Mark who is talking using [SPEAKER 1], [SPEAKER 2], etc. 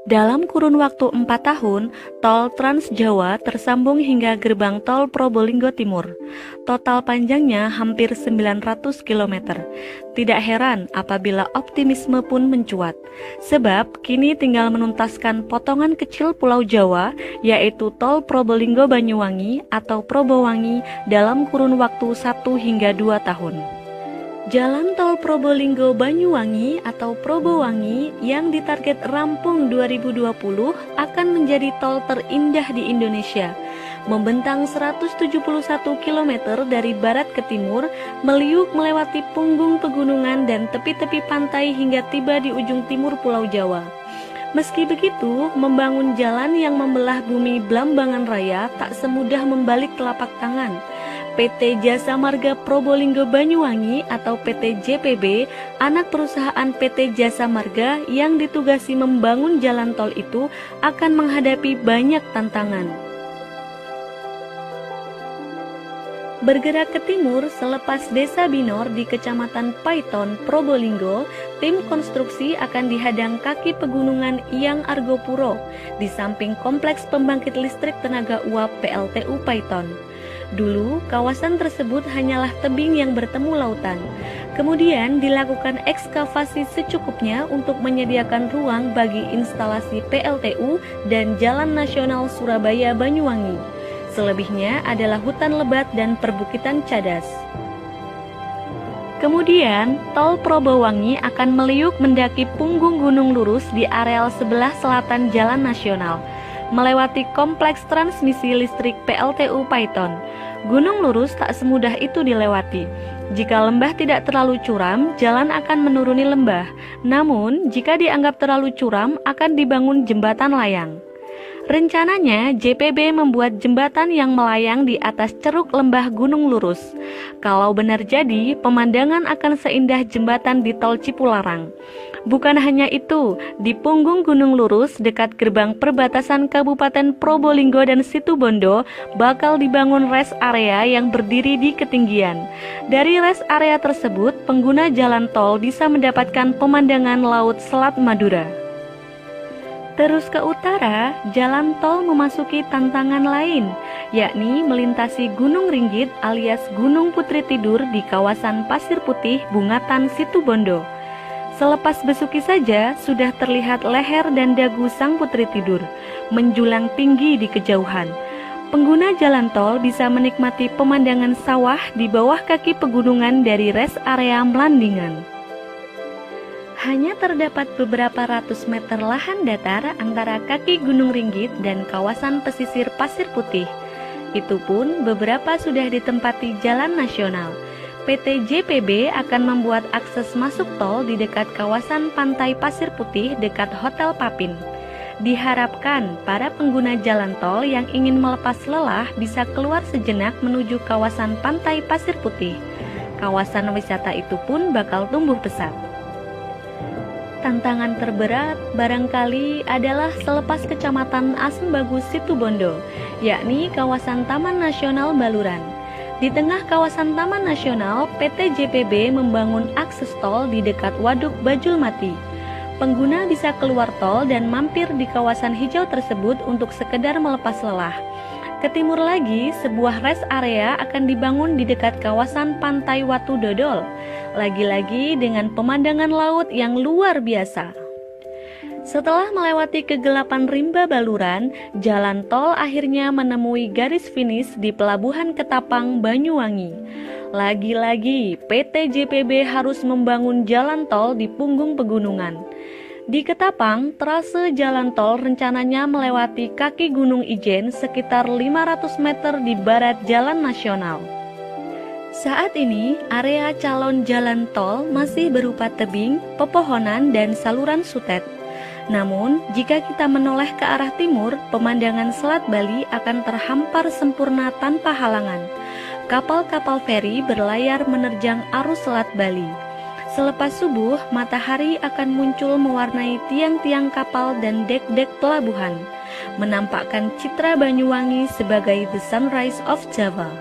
[SPEAKER 1] Dalam kurun waktu 4 tahun, tol Trans Jawa tersambung hingga gerbang tol Probolinggo Timur. Total panjangnya hampir 900 km. Tidak heran apabila optimisme pun mencuat, sebab kini tinggal menuntaskan potongan kecil Pulau Jawa, yaitu tol Probolinggo Banyuwangi atau Probowangi dalam kurun waktu 1 hingga 2 tahun. Jalan tol Probolinggo Banyuwangi atau Probowangi yang ditarget rampung 2020 akan menjadi tol terindah di Indonesia. Membentang 171 km dari barat ke timur, meliuk melewati punggung pegunungan dan tepi-tepi pantai hingga tiba di ujung timur Pulau Jawa. Meski begitu, membangun jalan yang membelah bumi Blambangan Raya tak semudah membalik telapak tangan. PT Jasa Marga Probolinggo Banyuwangi atau PT JPB, anak perusahaan PT Jasa Marga yang ditugasi membangun jalan tol itu akan menghadapi banyak tantangan. Bergerak ke timur selepas Desa Binor di Kecamatan Paiton, Probolinggo, tim konstruksi akan dihadang kaki pegunungan Iyang Argopuro di samping kompleks pembangkit listrik tenaga uap PLTU Paiton. Dulu, kawasan tersebut hanyalah tebing yang bertemu lautan. Kemudian dilakukan ekskavasi secukupnya untuk menyediakan ruang bagi instalasi PLTU dan Jalan Nasional Surabaya Banyuwangi. Selebihnya adalah hutan lebat dan perbukitan cadas. Kemudian, tol Probowangi akan meliuk mendaki punggung gunung lurus di areal sebelah selatan Jalan Nasional, melewati kompleks transmisi listrik PLTU Paiton. Gunung lurus tak semudah itu dilewati. Jika lembah tidak terlalu curam, jalan akan menuruni lembah. Namun, jika dianggap terlalu curam, akan dibangun jembatan layang. Rencananya, JPB membuat jembatan yang melayang di atas ceruk lembah Gunung Lurus. Kalau benar jadi, pemandangan akan seindah jembatan di tol Cipularang. Bukan hanya itu, di punggung Gunung Lurus dekat gerbang perbatasan Kabupaten Probolinggo dan Situbondo bakal dibangun rest area yang berdiri di ketinggian. Dari rest area tersebut, pengguna jalan tol bisa mendapatkan pemandangan Laut Selat Madura. Terus ke utara, jalan tol memasuki tantangan lain, yakni melintasi Gunung Ringgit alias Gunung Putri Tidur di kawasan Pasir Putih, Bungatan, Situbondo. Selepas besuki saja, sudah terlihat leher dan dagu sang Putri Tidur, menjulang tinggi di kejauhan. Pengguna jalan tol bisa menikmati pemandangan sawah di bawah kaki pegunungan dari rest area Melandingan. Hanya terdapat beberapa ratus meter lahan datar antara kaki Gunung Ringgit dan kawasan pesisir Pasir Putih. Itu pun beberapa sudah ditempati jalan nasional. PT JPB akan membuat akses masuk tol di dekat kawasan pantai Pasir Putih dekat Hotel Papin. Diharapkan para pengguna jalan tol yang ingin melepas lelah bisa keluar sejenak menuju kawasan pantai Pasir Putih. Kawasan wisata itu pun bakal tumbuh pesat. Tantangan terberat barangkali adalah selepas Kecamatan Asem Bagus Situbondo, yakni kawasan Taman Nasional Baluran. Di tengah kawasan Taman Nasional, PT JPB membangun akses tol di dekat Waduk Bajulmati. Pengguna bisa keluar tol dan mampir di kawasan hijau tersebut untuk sekedar melepas lelah. Ke timur lagi, sebuah rest area akan dibangun di dekat kawasan Pantai Watu Dodol, lagi-lagi dengan pemandangan laut yang luar biasa. Setelah melewati kegelapan rimba Baluran, jalan tol akhirnya menemui garis finish di Pelabuhan Ketapang, Banyuwangi. Lagi-lagi, PT JPB harus membangun jalan tol di punggung pegunungan. Di Ketapang, trase jalan tol rencananya melewati kaki Gunung Ijen sekitar 500 meter di barat jalan nasional. Saat ini, area calon jalan tol masih berupa tebing, pepohonan, dan saluran sutet. Namun, jika kita menoleh ke arah timur, pemandangan Selat Bali akan terhampar sempurna tanpa halangan. Kapal-kapal feri berlayar menerjang arus Selat Bali. Selepas subuh, matahari akan muncul mewarnai tiang-tiang kapal dan dek-dek pelabuhan, menampakkan citra Banyuwangi sebagai the sunrise of Java.